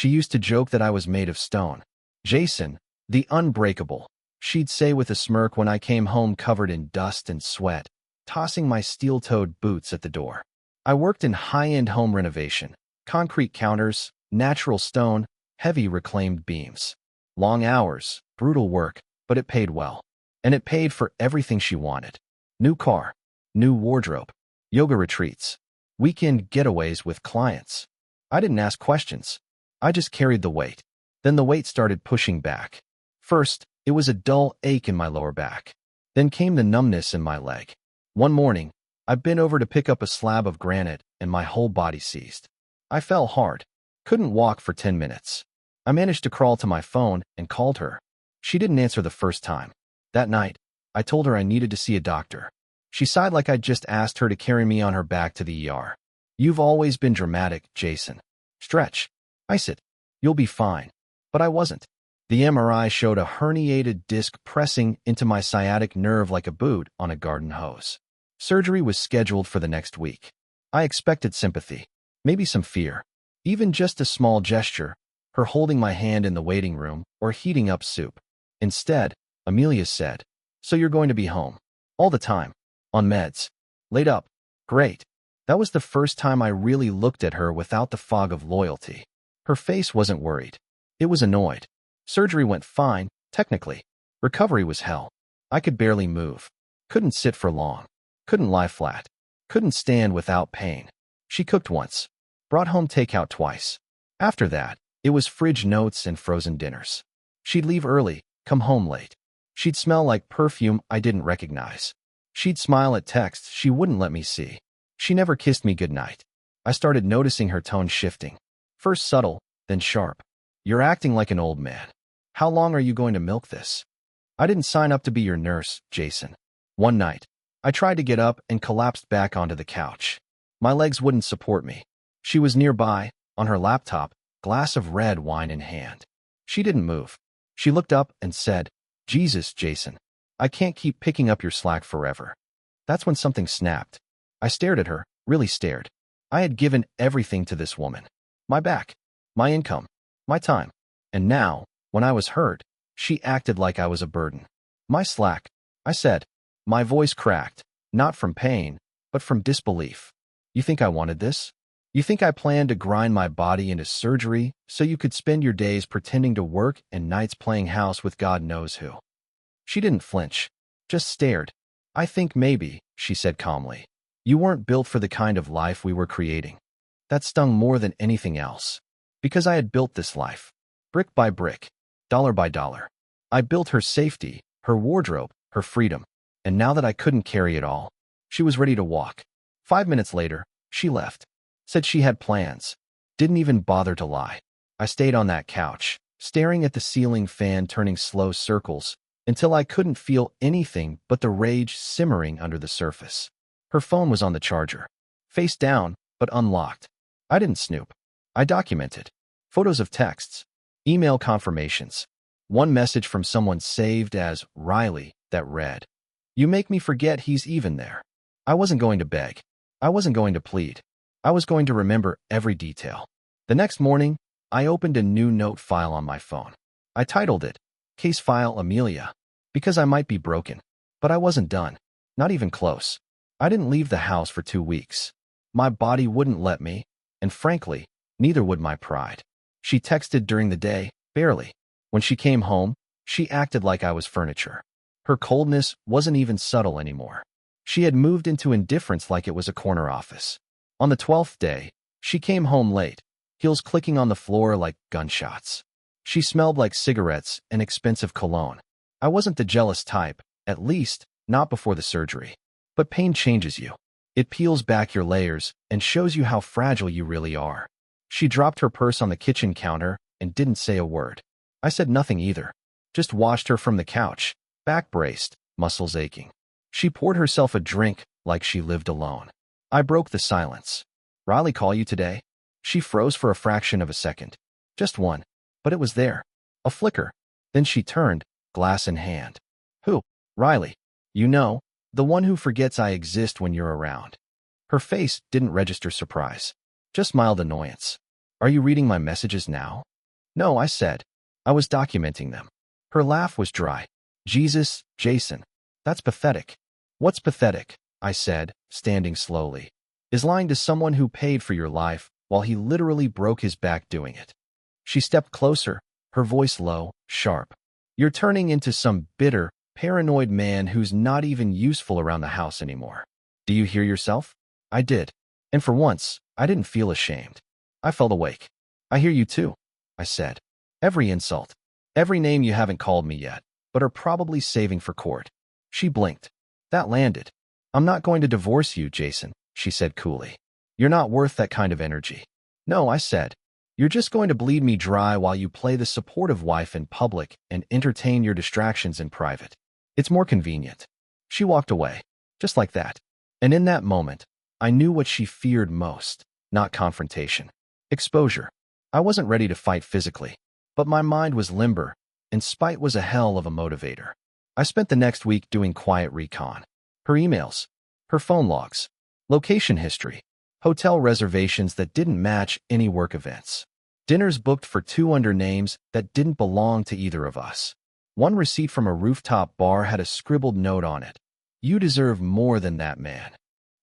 She used to joke that I was made of stone. Jason, the unbreakable, she'd say with a smirk when I came home covered in dust and sweat, tossing my steel-toed boots at the door. I worked in high-end home renovation, concrete counters, natural stone, heavy reclaimed beams. Long hours, brutal work, but it paid well. And it paid for everything she wanted. New car, new wardrobe, yoga retreats, weekend getaways with clients. I didn't ask questions. I just carried the weight. Then the weight started pushing back. First, it was a dull ache in my lower back. Then came the numbness in my leg. One morning, I bent over to pick up a slab of granite and my whole body seized. I fell hard. Couldn't walk for 10 minutes. I managed to crawl to my phone and called her. She didn't answer the first time. That night, I told her I needed to see a doctor. She sighed like I'd just asked her to carry me on her back to the ER. You've always been dramatic, Jason. Stretch. I said, you'll be fine. But I wasn't. The MRI showed a herniated disc pressing into my sciatic nerve like a boot on a garden hose. Surgery was scheduled for the next week. I expected sympathy, maybe some fear, even just a small gesture, her holding my hand in the waiting room or heating up soup. Instead, Amelia said, so you're going to be home. All the time. On meds. Laid up. Great. That was the first time I really looked at her without the fog of loyalty. Her face wasn't worried. It was annoyed. Surgery went fine, technically. Recovery was hell. I could barely move. Couldn't sit for long. Couldn't lie flat. Couldn't stand without pain. She cooked once. Brought home takeout twice. After that, it was fridge notes and frozen dinners. She'd leave early, come home late. She'd smell like perfume I didn't recognize. She'd smile at texts she wouldn't let me see. She never kissed me goodnight. I started noticing her tone shifting. First subtle, then sharp. You're acting like an old man. How long are you going to milk this? I didn't sign up to be your nurse, Jason. One night, I tried to get up and collapsed back onto the couch. My legs wouldn't support me. She was nearby, on her laptop, glass of red wine in hand. She didn't move. She looked up and said, Jesus, Jason, I can't keep picking up your slack forever. That's when something snapped. I stared at her, really stared. I had given everything to this woman. My back, my income, my time. And now, when I was hurt, she acted like I was a burden. My slack, I said. My voice cracked, not from pain, but from disbelief. You think I wanted this? You think I planned to grind my body into surgery so you could spend your days pretending to work and nights playing house with God knows who? She didn't flinch, just stared. I think maybe, she said calmly, you weren't built for the kind of life we were creating. That stung more than anything else. Because I had built this life. Brick by brick, dollar by dollar. I built her safety, her wardrobe, her freedom. And now that I couldn't carry it all, she was ready to walk. 5 minutes later, she left. Said she had plans. Didn't even bother to lie. I stayed on that couch, staring at the ceiling fan turning slow circles, until I couldn't feel anything but the rage simmering under the surface. Her phone was on the charger. Face down, but unlocked. I didn't snoop. I documented. Photos of texts. Email confirmations. One message from someone saved as Riley that read, you make me forget he's even there. I wasn't going to beg. I wasn't going to plead. I was going to remember every detail. The next morning, I opened a new note file on my phone. I titled it, Case File Amelia, because I might be broken. But I wasn't done. Not even close. I didn't leave the house for 2 weeks. My body wouldn't let me, and frankly, neither would my pride. She texted during the day, barely. When she came home, she acted like I was furniture. Her coldness wasn't even subtle anymore. She had moved into indifference like it was a corner office. On the 12th day, she came home late, heels clicking on the floor like gunshots. She smelled like cigarettes and expensive cologne. I wasn't the jealous type, at least, not before the surgery. But pain changes you. It peels back your layers and shows you how fragile you really are. She dropped her purse on the kitchen counter and didn't say a word. I said nothing either. Just watched her from the couch, back braced, muscles aching. She poured herself a drink like she lived alone. I broke the silence. Riley call you today? She froze for a fraction of a second. Just one. But it was there. A flicker. Then she turned, glass in hand. Who? Riley. You know, the one who forgets I exist when you're around. Her face didn't register surprise. Just mild annoyance. Are you reading my messages now? No, I said. I was documenting them. Her laugh was dry. Jesus, Jason. That's pathetic. What's pathetic? I said, standing slowly. Is lying to someone who paid for your life while he literally broke his back doing it. She stepped closer, her voice low, sharp. You're turning into some bitter, paranoid man who's not even useful around the house anymore. Do you hear yourself? I did. And for once, I didn't feel ashamed. I felt awake. I hear you too, I said. Every insult. Every name you haven't called me yet, but are probably saving for court. She blinked. That landed. I'm not going to divorce you, Jason, she said coolly. You're not worth that kind of energy. No, I said. You're just going to bleed me dry while you play the supportive wife in public and entertain your distractions in private. It's more convenient. She walked away, just like that. And in that moment, I knew what she feared most, not confrontation. Exposure. I wasn't ready to fight physically, but my mind was limber, and spite was a hell of a motivator. I spent the next week doing quiet recon. Her emails, her phone logs, location history, hotel reservations that didn't match any work events. Dinners booked for 2 under names that didn't belong to either of us. One receipt from a rooftop bar had a scribbled note on it. You deserve more than that man.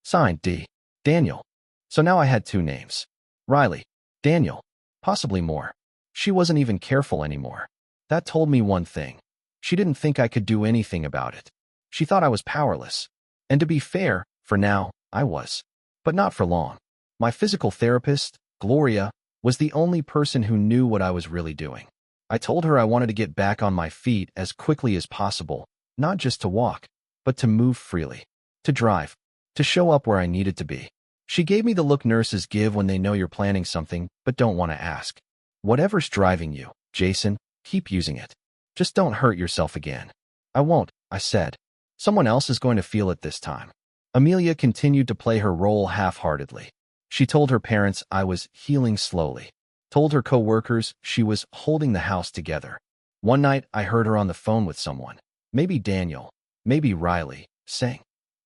Signed, D. Daniel. So now I had 2 names. Riley. Daniel. Possibly more. She wasn't even careful anymore. That told me one thing. She didn't think I could do anything about it. She thought I was powerless. And to be fair, for now, I was. But not for long. My physical therapist, Gloria, was the only person who knew what I was really doing. I told her I wanted to get back on my feet as quickly as possible, not just to walk, but to move freely, to drive, to show up where I needed to be. She gave me the look nurses give when they know you're planning something but don't want to ask. Whatever's driving you, Jason, keep using it. Just don't hurt yourself again. I won't, I said. Someone else is going to feel it this time. Amelia continued to play her role half-heartedly. She told her parents I was healing slowly, told her co-workers she was holding the house together. One night, I heard her on the phone with someone, maybe Daniel, maybe Riley, saying,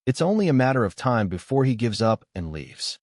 "It's only a matter of time before he gives up and leaves."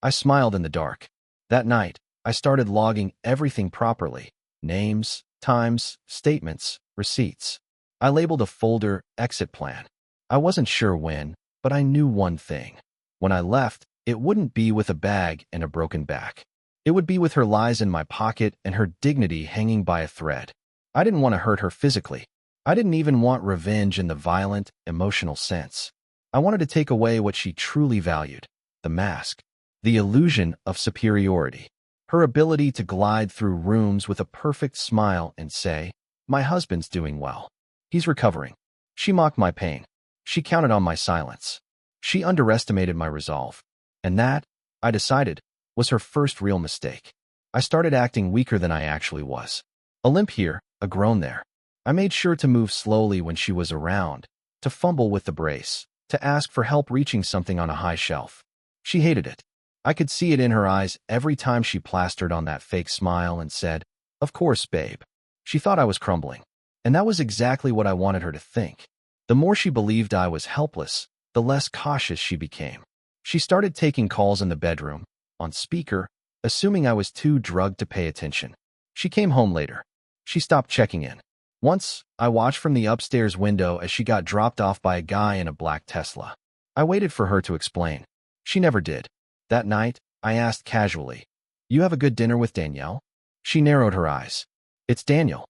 I smiled in the dark. That night, I started logging everything properly: names, times, statements, receipts. I labeled a folder exit plan. I wasn't sure when, but I knew one thing. When I left, it wouldn't be with a bag and a broken back. It would be with her lies in my pocket and her dignity hanging by a thread. I didn't want to hurt her physically. I didn't even want revenge in the violent, emotional sense. I wanted to take away what she truly valued: the mask, the illusion of superiority, her ability to glide through rooms with a perfect smile and say, "My husband's doing well. He's recovering." She mocked my pain. She counted on my silence. She underestimated my resolve. And that, I decided, was her first real mistake. I started acting weaker than I actually was. A limp here, a groan there. I made sure to move slowly when she was around, to fumble with the brace, to ask for help reaching something on a high shelf. She hated it. I could see it in her eyes every time she plastered on that fake smile and said, "Of course, babe." She thought I was crumbling. And that was exactly what I wanted her to think. The more she believed I was helpless, the less cautious she became. She started taking calls in the bedroom, on speaker, assuming I was too drugged to pay attention. She came home later. She stopped checking in. Once, I watched from the upstairs window as she got dropped off by a guy in a black Tesla. I waited for her to explain. She never did. That night, I asked casually, "You have a good dinner with Danielle?" She narrowed her eyes. "It's Daniel."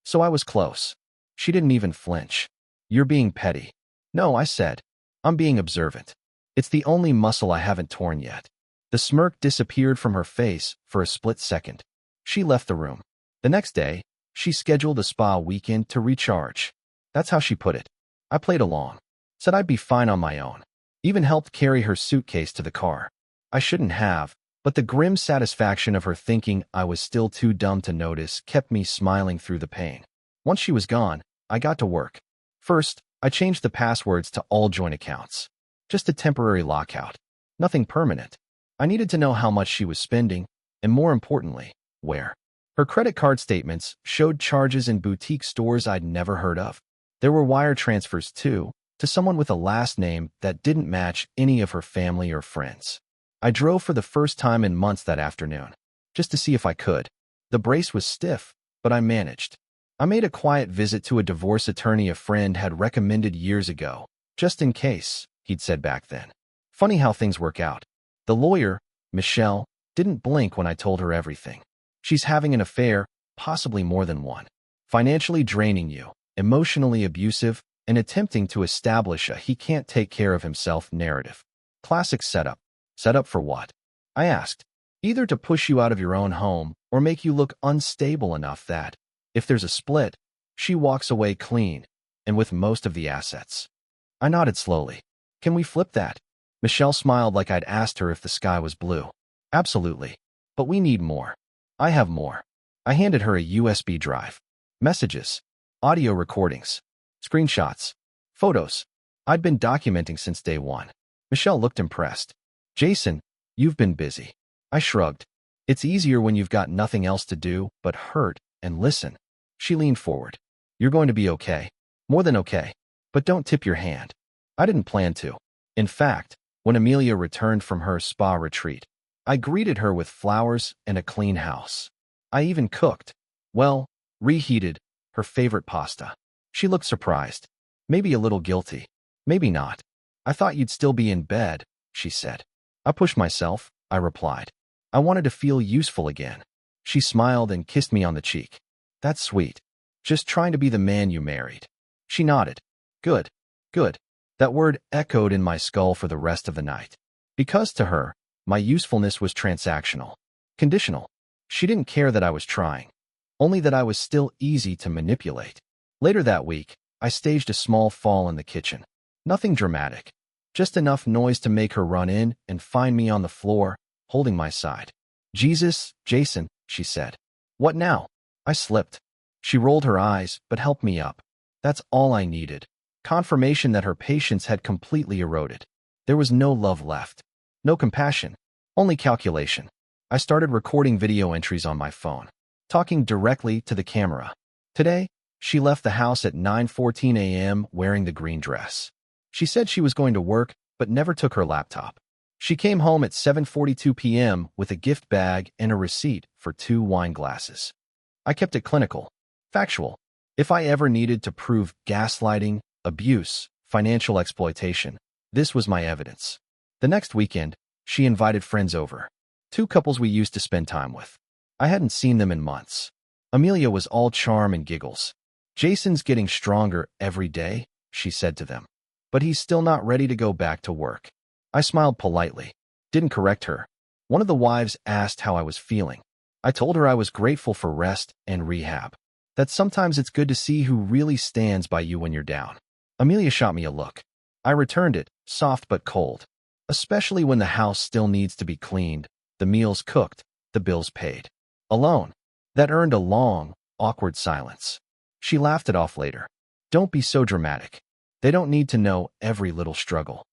So I was close. She didn't even flinch. "You're being petty." "No," I said. "I'm being observant. It's the only muscle I haven't torn yet." The smirk disappeared from her face for a split second. She left the room. The next day, she scheduled a spa weekend to recharge. That's how she put it. I played along. Said I'd be fine on my own. Even helped carry her suitcase to the car. I shouldn't have, but the grim satisfaction of her thinking I was still too dumb to notice kept me smiling through the pain. Once she was gone, I got to work. First, I changed the passwords to all joint accounts. Just a temporary lockout. Nothing permanent. I needed to know how much she was spending, and more importantly, where. Her credit card statements showed charges in boutique stores I'd never heard of. There were wire transfers, too, to someone with a last name that didn't match any of her family or friends. I drove for the first time in months that afternoon, just to see if I could. The brace was stiff, but I managed. I made a quiet visit to a divorce attorney a friend had recommended years ago, just in case, he'd said back then. Funny how things work out. The lawyer, Michelle, didn't blink when I told her everything. She's having an affair, possibly more than one. Financially draining you, emotionally abusive, and attempting to establish a he can't take care of himself narrative. Classic setup. Setup for what? I asked. Either to push you out of your own home or make you look unstable enough that, if there's a split, she walks away clean and with most of the assets. I nodded slowly. Can we flip that? Michelle smiled like I'd asked her if the sky was blue. Absolutely. But we need more. I have more. I handed her a USB drive. Messages. Audio recordings. Screenshots. Photos. I'd been documenting since day one. Michelle looked impressed. Jason, you've been busy. I shrugged. It's easier when you've got nothing else to do but hurt and listen. She leaned forward. You're going to be okay. More than okay. But don't tip your hand. I didn't plan to. In fact, when Amelia returned from her spa retreat, I greeted her with flowers and a clean house. I even cooked, well, reheated, her favorite pasta. She looked surprised. Maybe a little guilty. Maybe not. I thought you'd still be in bed, she said. I pushed myself, I replied. I wanted to feel useful again. She smiled and kissed me on the cheek. That's sweet. Just trying to be the man you married. She nodded. Good. Good. That word echoed in my skull for the rest of the night. Because to her, my usefulness was transactional. Conditional. She didn't care that I was trying. Only that I was still easy to manipulate. Later that week, I staged a small fall in the kitchen. Nothing dramatic. Just enough noise to make her run in and find me on the floor, holding my side. Jesus, Jason, she said. What now? I slipped. She rolled her eyes, but helped me up. That's all I needed. Confirmation that her patience had completely eroded. There was no love left. No compassion. Only calculation. I started recording video entries on my phone, talking directly to the camera. Today, she left the house at 9:14 a.m. wearing the green dress. She said she was going to work, but never took her laptop. She came home at 7:42 p.m. with a gift bag and a receipt for 2 wine glasses. I kept it clinical, factual. If I ever needed to prove gaslighting, abuse, financial exploitation, this was my evidence. The next weekend, she invited friends over. 2 couples we used to spend time with. I hadn't seen them in months. Amelia was all charm and giggles. Jason's getting stronger every day, she said to them. But he's still not ready to go back to work. I smiled politely. Didn't correct her. One of the wives asked how I was feeling. I told her I was grateful for rest and rehab. That sometimes it's good to see who really stands by you when you're down. Amelia shot me a look. I returned it, soft but cold. Especially when the house still needs to be cleaned, the meals cooked, the bills paid. Alone. That earned a long, awkward silence. She laughed it off later. Don't be so dramatic. They don't need to know every little struggle.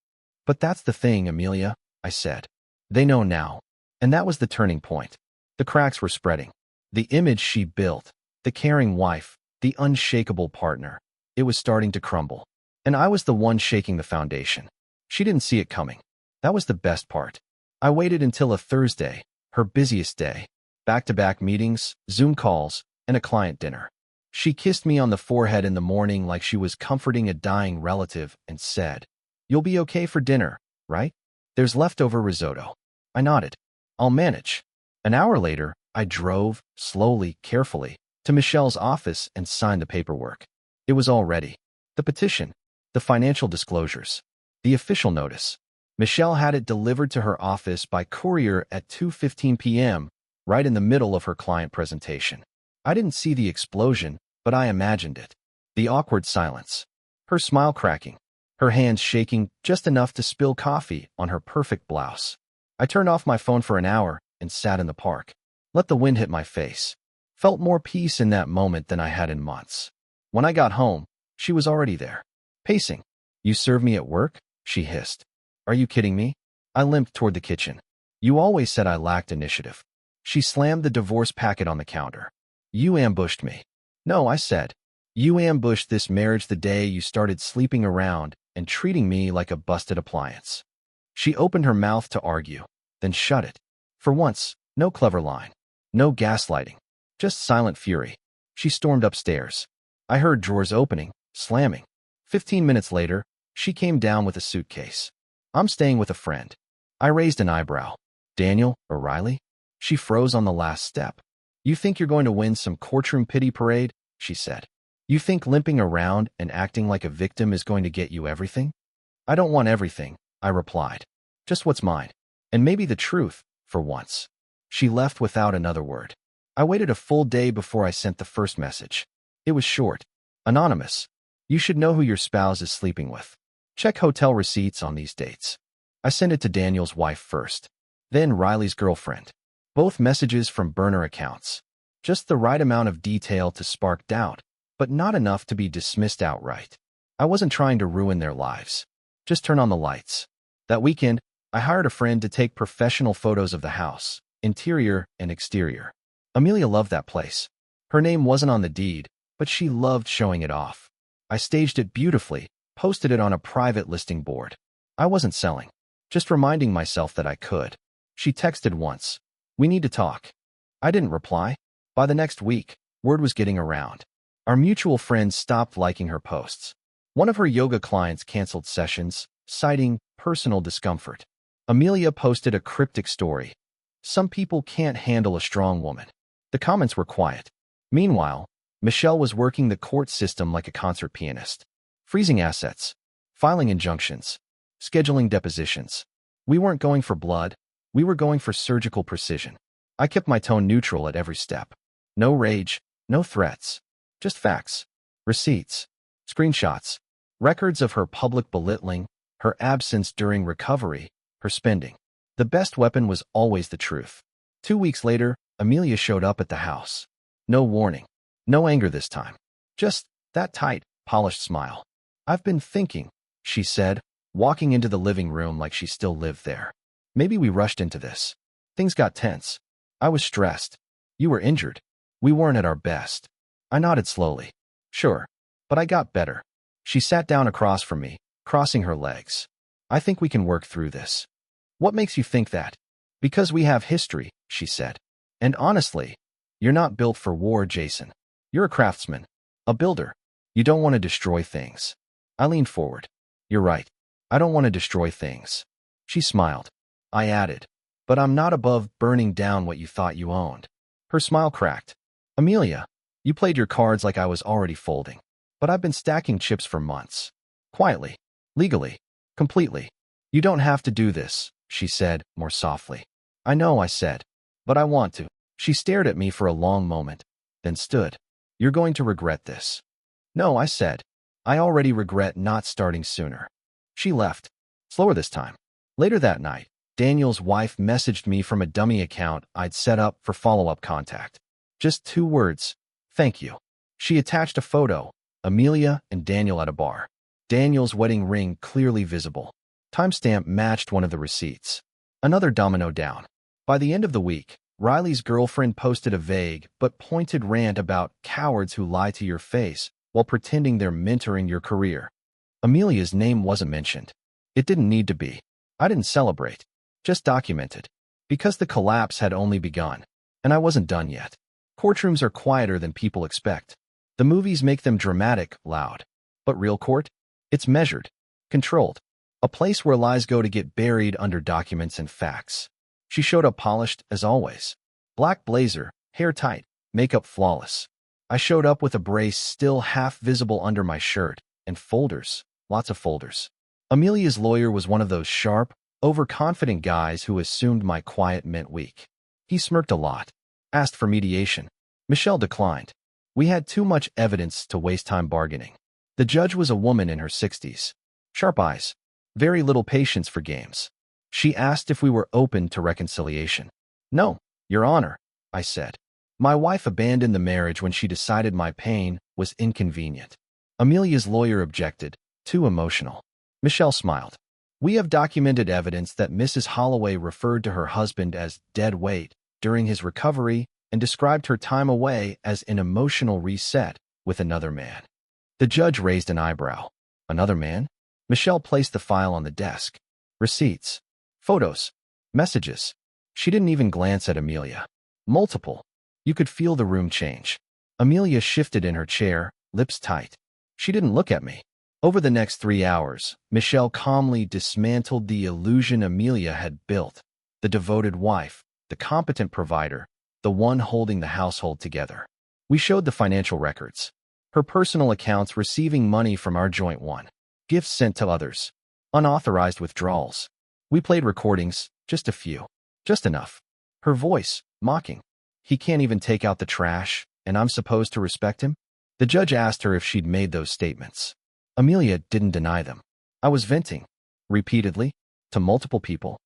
But that's the thing, Amelia, I said. They know now. And that was the turning point. The cracks were spreading. The image she built, the caring wife, the unshakable partner, it was starting to crumble. And I was the one shaking the foundation. She didn't see it coming. That was the best part. I waited until a Thursday, her busiest day. Back-to-back meetings, Zoom calls, and a client dinner. She kissed me on the forehead in the morning like she was comforting a dying relative and said, "You'll be okay for dinner, right? There's leftover risotto." I nodded. "I'll manage." An hour later, I drove, slowly, carefully, to Michelle's office and signed the paperwork. It was all ready. The petition, the financial disclosures, the official notice. Michelle had it delivered to her office by courier at 2:15 p.m., right in the middle of her client presentation. I didn't see the explosion, but I imagined it. The awkward silence. Her smile cracking. Her hands shaking just enough to spill coffee on her perfect blouse. I turned off my phone for an hour and sat in the park. Let the wind hit my face. Felt more peace in that moment than I had in months. When I got home, she was already there. Pacing. "You serve me at work?" she hissed. "Are you kidding me?" I limped toward the kitchen. "You always said I lacked initiative." She slammed the divorce packet on the counter. "You ambushed me." "No," I said. "You ambushed this marriage the day you started sleeping around and treating me like a busted appliance." She opened her mouth to argue, then shut it. For once, no clever line. No gaslighting. Just silent fury. She stormed upstairs. I heard drawers opening, slamming. 15 minutes later, she came down with a suitcase. I'm staying with a friend. I raised an eyebrow. Daniel or Riley? She froze on the last step. You think you're going to win some courtroom pity parade? She said. You think limping around and acting like a victim is going to get you everything? I don't want everything, I replied. Just what's mine. And maybe the truth, for once. She left without another word. I waited a full day before I sent the first message. It was short. Anonymous. You should know who your spouse is sleeping with. Check hotel receipts on these dates. I sent it to Daniel's wife first, then Riley's girlfriend. Both messages from burner accounts. Just the right amount of detail to spark doubt, but not enough to be dismissed outright. I wasn't trying to ruin their lives. Just turn on the lights. That weekend, I hired a friend to take professional photos of the house, interior and exterior. Amelia loved that place. Her name wasn't on the deed, but she loved showing it off. I staged it beautifully, posted it on a private listing board. I wasn't selling, just reminding myself that I could. She texted once. We need to talk. I didn't reply. By the next week, word was getting around. Our mutual friend stopped liking her posts. One of her yoga clients canceled sessions, citing personal discomfort. Amelia posted a cryptic story. Some people can't handle a strong woman. The comments were quiet. Meanwhile, Michelle was working the court system like a concert pianist. Freezing assets, filing injunctions, scheduling depositions. We weren't going for blood. We were going for surgical precision. I kept my tone neutral at every step. No rage, no threats. Just facts. Receipts. Screenshots. Records of her public belittling, her absence during recovery, her spending. The best weapon was always the truth. 2 weeks later, Amelia showed up at the house. No warning. No anger this time. Just that tight, polished smile. I've been thinking, she said, walking into the living room like she still lived there. Maybe we rushed into this. Things got tense. I was stressed. You were injured. We weren't at our best. I nodded slowly. Sure, but I got better. She sat down across from me, crossing her legs. I think we can work through this. What makes you think that? Because we have history, she said. And honestly, you're not built for war, Jason. You're a craftsman, a builder. You don't want to destroy things. I leaned forward. You're right. I don't want to destroy things. She smiled. I added, but I'm not above burning down what you thought you owned. Her smile cracked. Amelia, you played your cards like I was already folding. But I've been stacking chips for months. Quietly. Legally. Completely. You don't have to do this, she said, more softly. I know, I said. But I want to. She stared at me for a long moment, then stood. You're going to regret this. No, I said. I already regret not starting sooner. She left. Slower this time. Later that night, Daniel's wife messaged me from a dummy account I'd set up for follow-up contact. Just 2 words. Thank you. She attached a photo, Amelia and Daniel at a bar. Daniel's wedding ring clearly visible. Timestamp matched one of the receipts. Another domino down. By the end of the week, Riley's girlfriend posted a vague but pointed rant about cowards who lie to your face while pretending they're mentoring your career. Amelia's name wasn't mentioned. It didn't need to be. I didn't celebrate. Just documented. Because the collapse had only begun, and I wasn't done yet. Courtrooms are quieter than people expect. The movies make them dramatic, loud. But real court? It's measured. Controlled. A place where lies go to get buried under documents and facts. She showed up polished, as always. Black blazer, hair tight, makeup flawless. I showed up with a brace still half visible under my shirt, and folders, lots of folders. Amelia's lawyer was one of those sharp, overconfident guys who assumed my quiet meant weak. He smirked a lot, asked for mediation. Michelle declined. We had too much evidence to waste time bargaining. The judge was a woman in her 60s. Sharp eyes. Very little patience for games. She asked if we were open to reconciliation. No, Your Honor, I said. My wife abandoned the marriage when she decided my pain was inconvenient. Amelia's lawyer objected, too emotional. Michelle smiled. We have documented evidence that Mrs. Holloway referred to her husband as dead weight during his recovery and described her time away as an emotional reset with another man. The judge raised an eyebrow. Another man? Michelle placed the file on the desk. Receipts. Photos. Messages. She didn't even glance at Amelia. Multiple. You could feel the room change. Amelia shifted in her chair, lips tight. She didn't look at me. Over the next 3 hours, Michelle calmly dismantled the illusion Amelia had built. The devoted wife, the competent provider, the one holding the household together. We showed the financial records. Her personal accounts receiving money from our joint one. Gifts sent to others. Unauthorized withdrawals. We played recordings, just a few. Just enough. Her voice, mocking. He can't even take out the trash, and I'm supposed to respect him? The judge asked her if she'd made those statements. Amelia didn't deny them. I was venting. Repeatedly. To multiple people.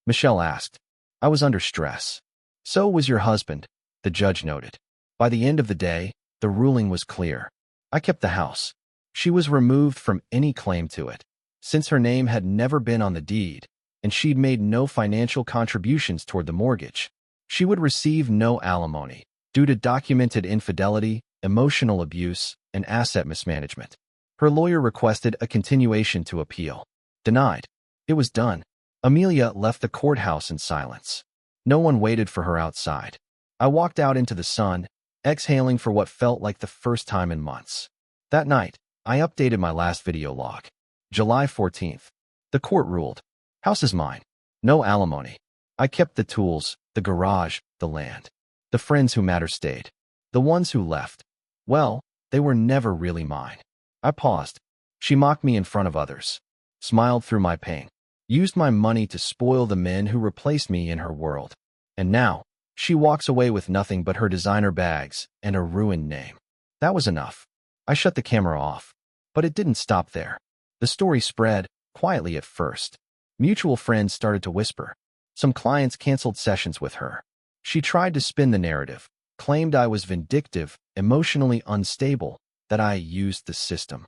Michelle asked. I was under stress. So was your husband, the judge noted. By the end of the day, the ruling was clear. I kept the house. She was removed from any claim to it, since her name had never been on the deed, and she'd made no financial contributions toward the mortgage. She would receive no alimony, due to documented infidelity, emotional abuse, and asset mismanagement. Her lawyer requested a continuation to appeal. Denied. It was done. Amelia left the courthouse in silence. No one waited for her outside. I walked out into the sun, exhaling for what felt like the first time in months. That night, I updated my last video log. July 14th. The court ruled. House is mine. No alimony. I kept the tools, the garage, the land. The friends who matter stayed. The ones who left, well, they were never really mine. I paused. She mocked me in front of others. Smiled through my pain. Used my money to spoil the men who replaced me in her world. And now, she walks away with nothing but her designer bags and a ruined name. That was enough. I shut the camera off. But it didn't stop there. The story spread, quietly at first. Mutual friends started to whisper. Some clients canceled sessions with her. She tried to spin the narrative, claimed I was vindictive, emotionally unstable, that I used the system.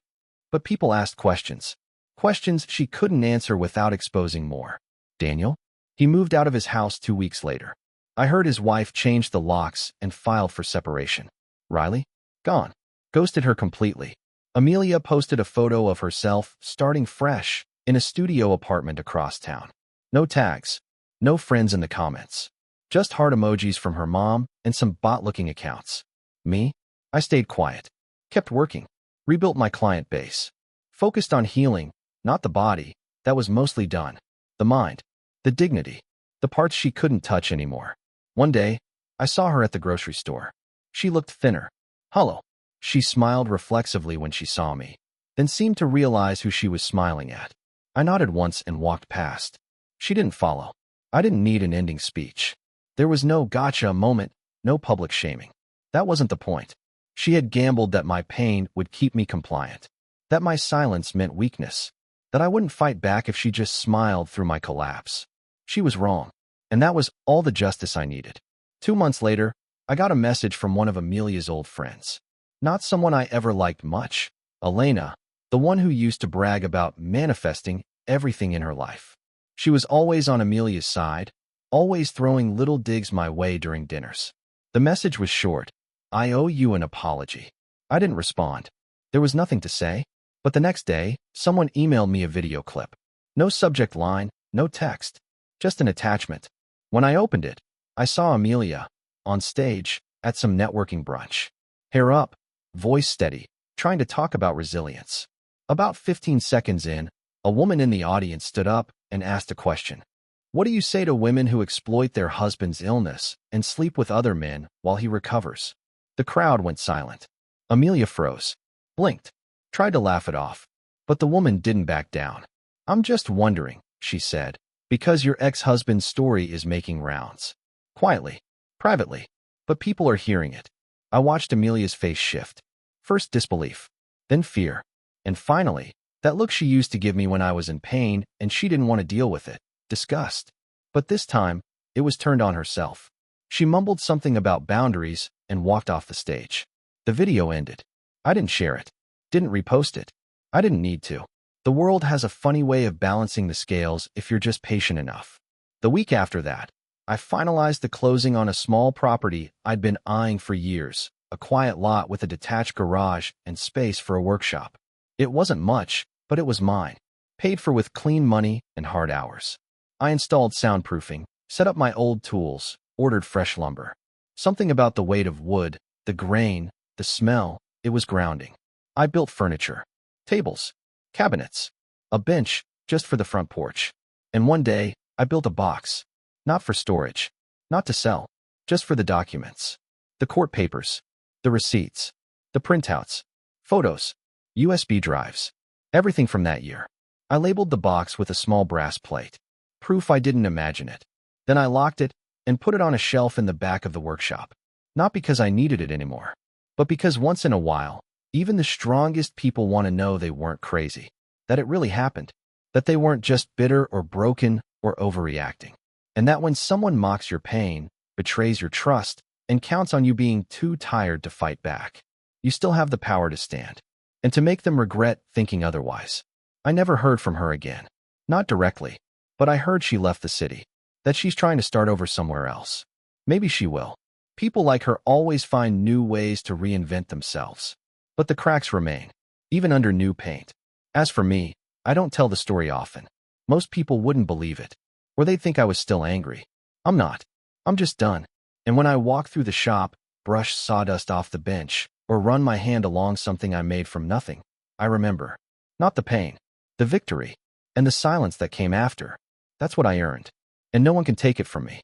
But people asked questions. Questions she couldn't answer without exposing more. Daniel? He moved out of his house 2 weeks later. I heard his wife change the locks and filed for separation. Riley? Gone. Ghosted her completely. Amelia posted a photo of herself, starting fresh, in a studio apartment across town. No tags. No friends in the comments. Just heart emojis from her mom and some bot-looking accounts. Me? I stayed quiet. Kept working. Rebuilt my client base. Focused on healing, not the body. That was mostly done. The mind. The dignity. The parts she couldn't touch anymore. One day, I saw her at the grocery store. She looked thinner. Hollow. She smiled reflexively when she saw me, then seemed to realize who she was smiling at. I nodded once and walked past. She didn't follow. I didn't need an ending speech. There was no gotcha moment, no public shaming. That wasn't the point. She had gambled that my pain would keep me compliant, that my silence meant weakness, that I wouldn't fight back if she just smiled through my collapse. She was wrong, and that was all the justice I needed. 2 months later, I got a message from one of Amelia's old friends. Not someone I ever liked much. Elena, the one who used to brag about manifesting everything in her life. She was always on Amelia's side, always throwing little digs my way during dinners. The message was short. I owe you an apology. I didn't respond. There was nothing to say. But the next day, someone emailed me a video clip. No subject line, no text. Just an attachment. When I opened it, I saw Amelia, on stage, at some networking brunch. Hair up, voice steady, trying to talk about resilience. About 15 seconds in, a woman in the audience stood up and asked a question. What do you say to women who exploit their husband's illness and sleep with other men while he recovers? The crowd went silent. Amelia froze, blinked, tried to laugh it off. But the woman didn't back down. I'm just wondering, she said, because your ex-husband's story is making rounds. Quietly, privately, but people are hearing it. I watched Amelia's face shift. First disbelief, then fear, and finally, that look she used to give me when I was in pain and she didn't want to deal with it. Disgust. But this time, it was turned on herself. She mumbled something about boundaries and walked off the stage. The video ended. I didn't share it. Didn't repost it. I didn't need to. The world has a funny way of balancing the scales if you're just patient enough. The week after that, I finalized the closing on a small property I'd been eyeing for years, a quiet lot with a detached garage and space for a workshop. It wasn't much, but it was mine, paid for with clean money and hard hours. I installed soundproofing, set up my old tools, ordered fresh lumber. Something about the weight of wood, the grain, the smell, it was grounding. I built furniture, tables, cabinets, a bench just for the front porch. And one day, I built a box, not for storage, not to sell, just for the documents, the court papers, the receipts, the printouts, photos, USB drives, everything from that year. I labeled the box with a small brass plate, proof I didn't imagine it. Then I locked it and put it on a shelf in the back of the workshop. Not because I needed it anymore, but because once in a while, even the strongest people want to know they weren't crazy, that it really happened, that they weren't just bitter or broken or overreacting, and that when someone mocks your pain, betrays your trust, and counts on you being too tired to fight back, you still have the power to stand, and to make them regret thinking otherwise. I never heard from her again. Not directly, but I heard she left the city, that she's trying to start over somewhere else. Maybe she will. People like her always find new ways to reinvent themselves. But the cracks remain, even under new paint. As for me, I don't tell the story often. Most people wouldn't believe it, or they'd think I was still angry. I'm not. I'm just done. And when I walk through the shop, brush sawdust off the bench, or run my hand along something I made from nothing, I remember. Not the pain, the victory, and the silence that came after. That's what I earned. And no one can take it from me.